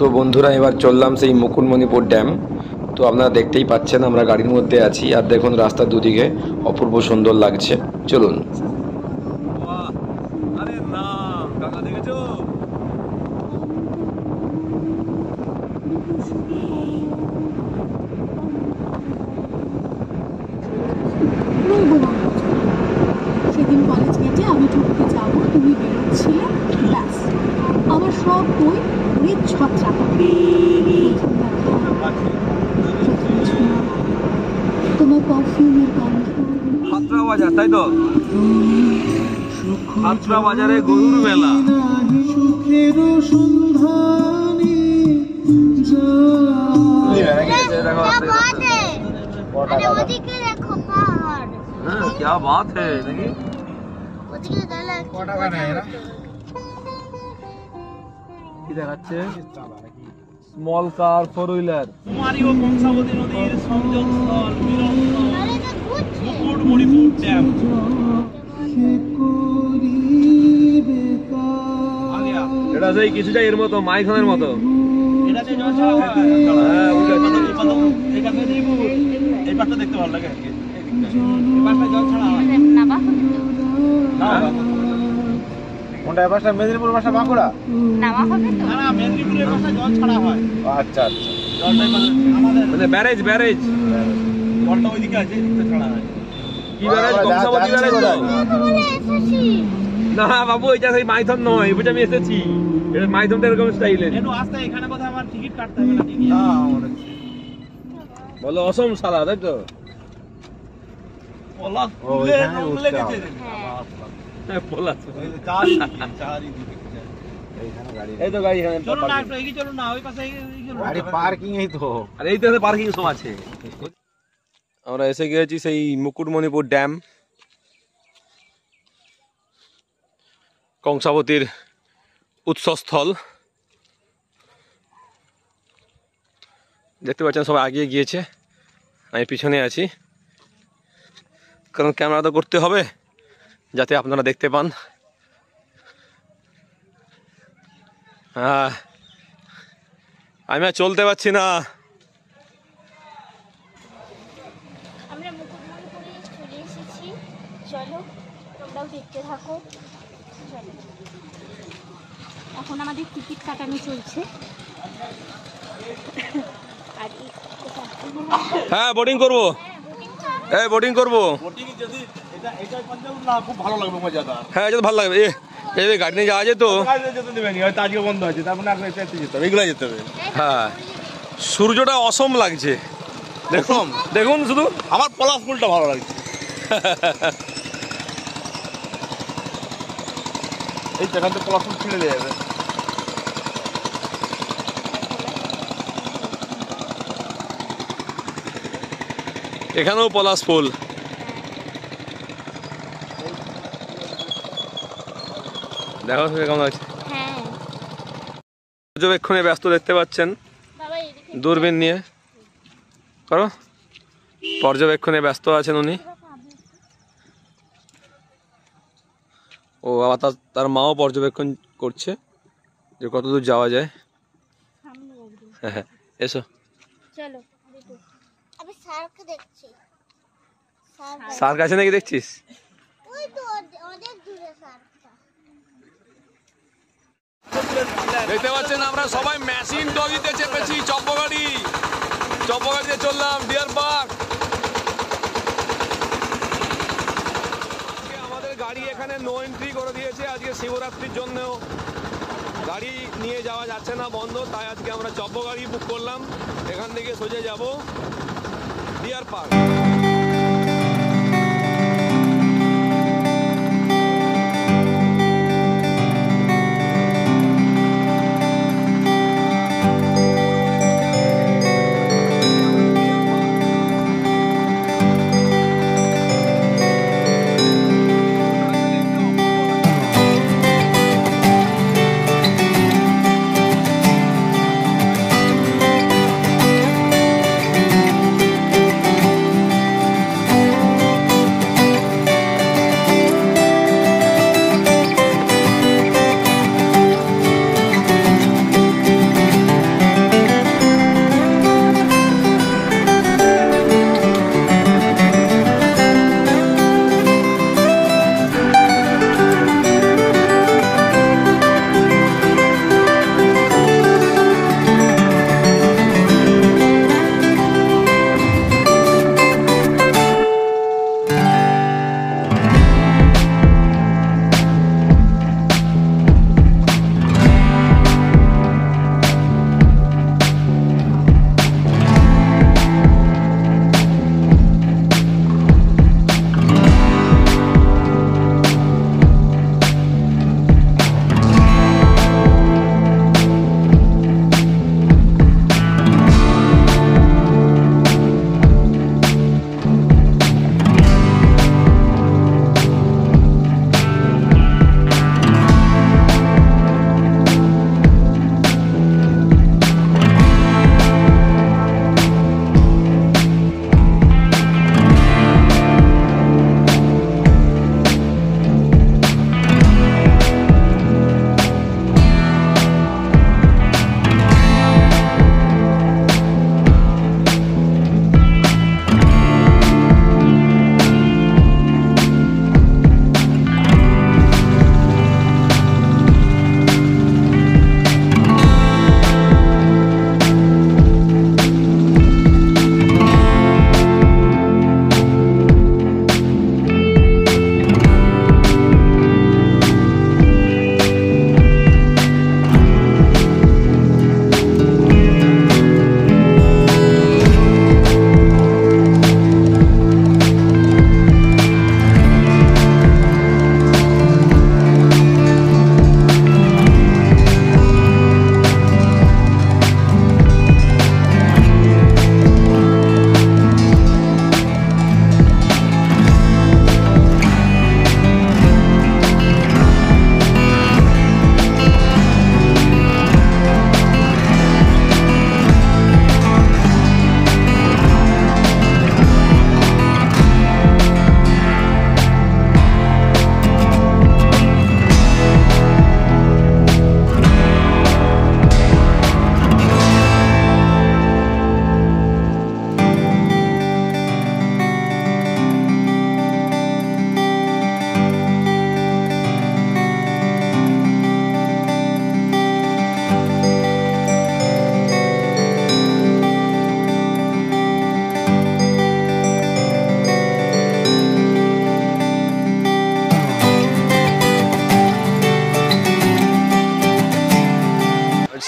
তো বন্ধুরা এবার চললাম সেই মুকুটমণিপুর ড্যাম। তো আপনারা দেখতেই পাচ্ছেন আমরা গাড়ির মধ্যে আছি, আর দেখুন রাস্তার দুদিকে অপূর্ব সুন্দর লাগছে। চলুন। আরে না কাকা দেখেছো? সেদিন কলেজ গেটে আমি ঢুকতে যাবো, তুমি বেরোচ্ছিলে, ব্যাস আমার সব বই পুরো ছত্রাক। তোমার পারফিউমের গন্ধ। হাতড়া বাজার, তাই তো? হাতড়া বাজারে গরুর মেলা। क्या बात है देखी কি দেখাচ্ছে? স্মল কার, ফোর হুইলার। কুমারী ও কংসাবতী নদীর সংযোগস্থল মুকুটমণিপুর ড্যাম। এটা সেই কিছুটা এর মতো মাইথনের মতো। এটাতে জল ছাড়া হয়। এটা মেদিনীপুর। এই পাশটা দেখতে ভালো লাগে। এই পাশটা জল ছাড়া হয়। কোনটা পাশটা? মেদিনীপুর পাশটা বাঁকুড়া? না না, মেদিনীপুরের পাশটা জল ছাড়া হয়। আচ্ছা আচ্ছা। জলটাই আমাদের মানে ব্যারেজ জলটা ওইদিকে আছে, এদিকে ছাড়া হয়। কি ব্যারেজ? কংসাবতী ব্যারেজ তো? না বাবু, এটা সেই মাইথন নয়, বুঝে আমি এসেছি। এটা মাইথনটা এরকম স্টাইলের। একটু আসতে এখানে কোথাও আমার টিকিট কাটতে হবে না? টিকিট বলো অসম সালা, তাই তো? পলাশ ও, ফুলে এখানে রং উঠতে লেগেছে। হ্যাঁ, পলাশ। চারিদিকে। এইখানে গাড়ি এই তো গাড়ি এখানে। চলুন না, একটু এগিয়ে চলুন না, ওই পাশে গাড়ি পার্কিং এই তো। আর এই তো পার্কিং সব আছে। আমরা এসে গিয়েছি সেই মুকুটমণিপুর ড্যাম, কংসাবতীর উৎসস্থল। দেখতে পাচ্ছেন সবাই আগিয়ে গিয়েছে, আমি পিছনে আছি, কারণ ক্যামেরা তো করতে হবে যাতে আপনারা দেখতে পান। আমি আর চলতে পারছি না। আমরা মুকুটমণিপুরে চলে এসেছি, চলো তোমরাও দেখতে থাকো। চলো, এখন আমাদের টিকিট কাটানো চলছে। আর হ্যাঁ, বোটিং করবো। এই বোটিং করবো। খুব ভালো লাগবে, মজাদার। হ্যাঁ, যেতে ভালো লাগবে। এই গাড়ি নিয়ে যাওয়া যেত। যেতে দেবেনি, হয়তো আজকে বন্ধ আছে, তারপরে যেতে হবে, এগুলো যেতে হবে। হ্যাঁ, সূর্যটা অসম লাগছে। দেখুন দেখুন শুধু। আমার পলাশ ফুলটা ভালো লাগছে। এই সেখান থেকে পলাশ ফুল ছিঁড়ে দিয়ে যাবে। এখানেও পলাশ ফুল। দেখো কেমন লাগছে। পর্যবেক্ষণে ব্যস্ত দেখতে পাচ্ছেন, দূরবীন নিয়ে করো। পর্যবেক্ষণে ব্যস্ত আছেন উনি। ও আবার তার মাও পর্যবেক্ষণ করছে যে কতদূর যাওয়া যায়। হ্যাঁ, এসো। চলো, আমি শার্ক দেখছি। শার্ক আছে নাকি দেখছিস? ওই তো অনেক দূরে শার্কটা। দেখতে পাচ্ছেন আমরা সবাই মেশিন ডগিতে চেপেছি। চপ্পগাড়িতে চললাম ডিয়ার পার্ক। আমাদের গাড়ি এখানে নো এন্ট্রি করে দিয়েছে আজকে শিবরাত্রির জন্য। গাড়ি নিয়ে যাওয়া যাচ্ছে না, বন্ধ। তাই আজকে আমরা চপ্পগাড়ি বুক করলাম, এখান থেকে সোজা যাব ডিয়ার পার্ক।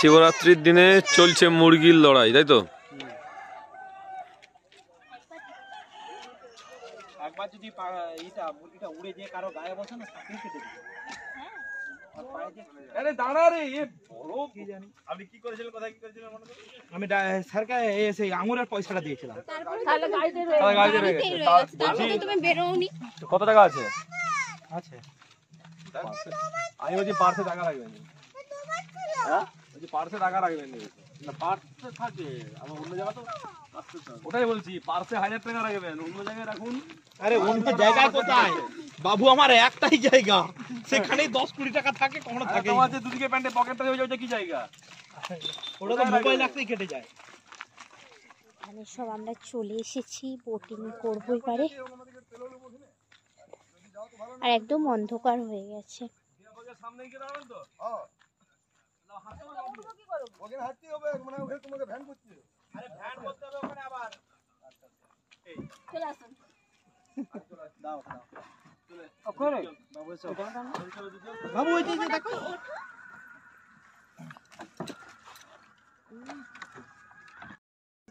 শিবরাত্রির দিনে চলছে মুরগির লড়াই, তাই তো? একবার যদি মুরগিটা উড়ে যেয়ে কারো গায়ে বসে না, সাথেই কেটে দিবে। আরে দাঁড়া রে, এ বড় কি জানি। আপনি কি করেছিলেন, কোথায় কি করেছিলেন মনে করুন? আমি স্যারকে এসে আঙুরের পয়সাটা দিয়েছিলাম। তাহলে গাড়িতে বলছি, তুমি বেরোওনি। কত টাকা আছে? আছে আমি বলছি পার্সে টাকা রাখবেন। হ্যাঁ বলছি পার্সে টাকা রাখবেন না? পার্সে থাকে আমার অন্য জায়গা তো। ওটাই বলছি, পার্সে 1000 টাকা রাখবেন, অন্য জায়গায় রাখুন। আরে অন্য জায়গায় কোথায় বাবু, আমার একটাই জায়গা, সেখানেই 10-20 টাকা থাকে, কখনো থাকে। তোমার যে দুদিকে প্যান্টে পকেটটা হয়ে যাচ্ছে কি জায়গা? ওটা তো মোবাইল রাখতেই কেটে যায়। এখানে সব আমরা চলে এসেছি, বোটিং করবো এবারে। আর একদম অন্ধকার হয়ে গেছে। সামনে গিয়ে দাঁড়াবেন তো? আরে ভ্যান করতে হবে ওখানে আবার। চলে আসুন। দাও দাও ওখানে বাবু এসো। বাবু ওই যে দেখো,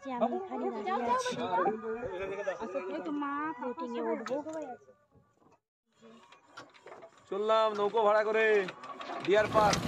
যে আমি এখানে দাঁড়িয়ে আছি, বোটিং এ উঠবো। চললাম নৌকো ভাড়া করে ডিয়ার পার্ক।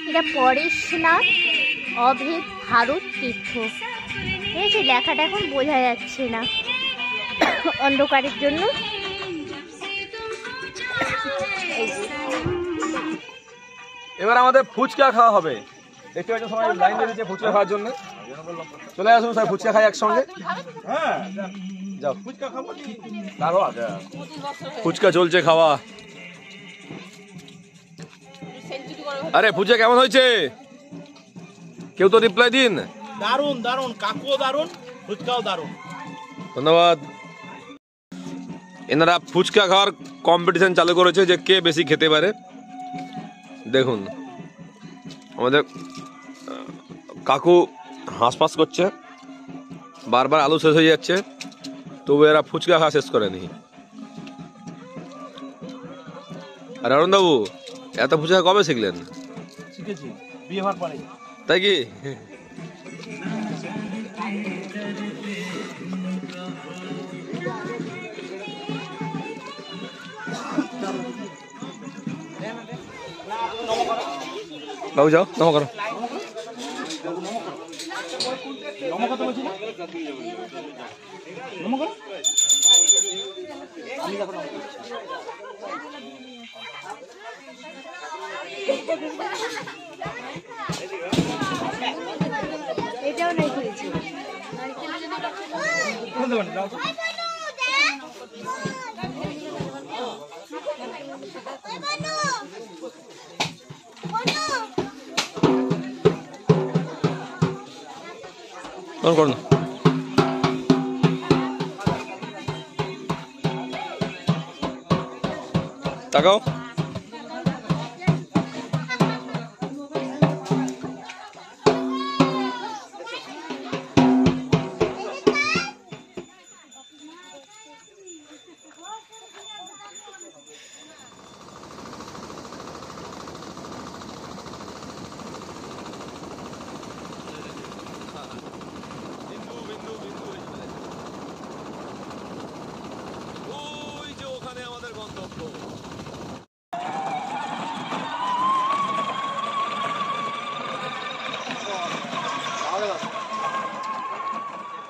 এটা পরেশনাথ অভেদ ভারত তীর্থ। ঠিক আছে, লেখাটা এখন বোঝা যাচ্ছে না অন্ধকারের জন্য। এবার আমাদের ফুচকা খাওয়া হবে। দেখতে পাচ্ছ সবাই লাইন দিয়ে দিয়েছে ফুচকা খাওয়ার জন্য। চলে আসুন সবাই ফুচকা খাই একসঙ্গে। হ্যাঁ যাও ফুচকা খাবো। দাঁড়ো আগে। ফুচকা চলছে খাওয়া। আরে ফুচকা কেমন হয়েছে? কেউ তো রিপ্লাই দিন। দারুন দারুন, কাকুও দারুন, ফুচকাও দারুন। ধন্যবাদ। এনারা ফুচকা খাওয়ার কম্পিটিশন চালু করেছে যে কে বেশি খেতে পারে। দেখুন আমাদের কাকু হাঁসফাঁস করছে, বারবার আলু শেষ হয়ে যাচ্ছে, তবু এরা ফুচকা খাওয়া শেষ করেনি। আর অরুণবাবু এত ফুচকা কবে শিখলেন? শিখেছি বিয়ে হওয়ার পরে। তাই কি? বাবু যাও নম করো। এটাও নাই করেছি। করুন তাকাও।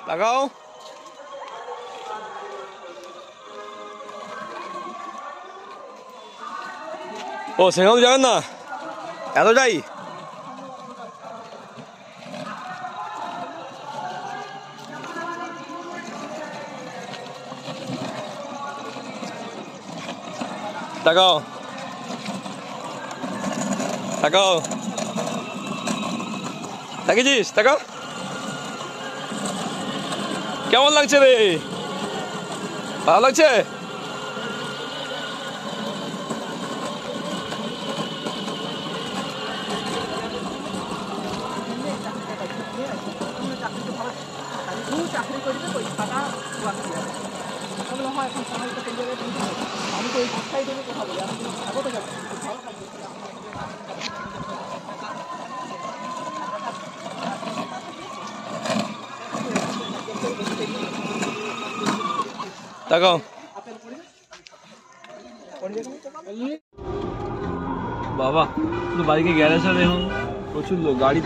তাকাও। ও সেখানে যাবেন না এতটাই? তাকাও তাকাও, তাকিয়েছিস? তাকাও, কেমন লাগছে রে? ভালো লাগছে? চাকরি করবে ওই টাকা হয় এখন সময় আমি তো ওই ভাষাই দেবে কথা বলি, আমি স্বাগত জানাই। ভালো থাকবে। তাকাও। বাবা শুধু বাইকে গ্যারেজে দেখুন প্রচুর লোক, গাড়ি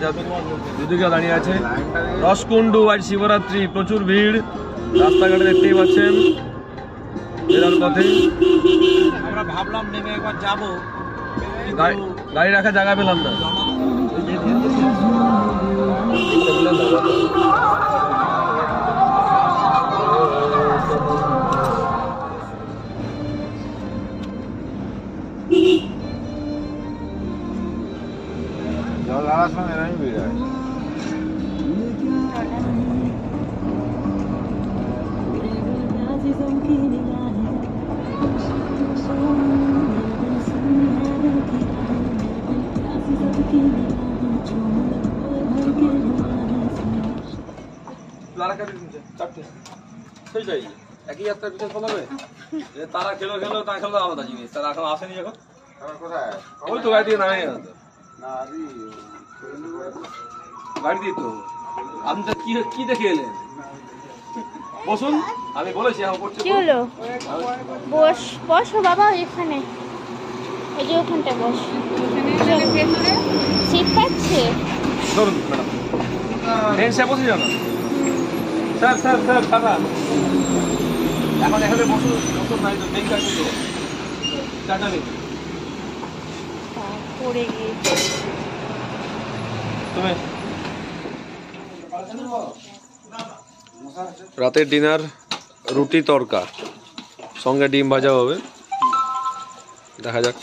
দুদিকে দাঁড়িয়ে আছে। রসকুন্ডু আজ শিবরাত্রি, প্রচুর ভিড় রাস্তাঘাটে দেখতেই পাচ্ছেন। বেরোর পথে আমরা ভাবলাম নেমে একবার যাবো, গাড়ি রাখার জায়গা পেলাম না। জল আনার সময় এরকমই ভিড় হয়। একই যাত্রা বিশেষ ফলাবে তারা খেলো খেলো তা খেলো আলাদা জিনিস, তারা এখন আসেনি এখন। কোথায়? ওই তো গাড়ি দিয়ে নামে গেছে না আদি গাড়ি দিয়ে তো। আপনি তো কি দেখে এলেন? বসুন, আমি বলেছি আমার করছে। কি হলো? বসো বাবা এখানে, এই যে ওখানটায় বস। সিট পাচ্ছে? ধরুন ম্যাডাম, ট্রেন সে বসে যান। Sir sir sir tata. এখন এখানে বসুন, বসুন নাই তো বেগ কাটবে তো। টাটা নেই পড়ে গিয়েছে। তুমি রাতের ডিনার রুটি তড়কা, সঙ্গে ডিম ভাজা হবে, দেখা যাক।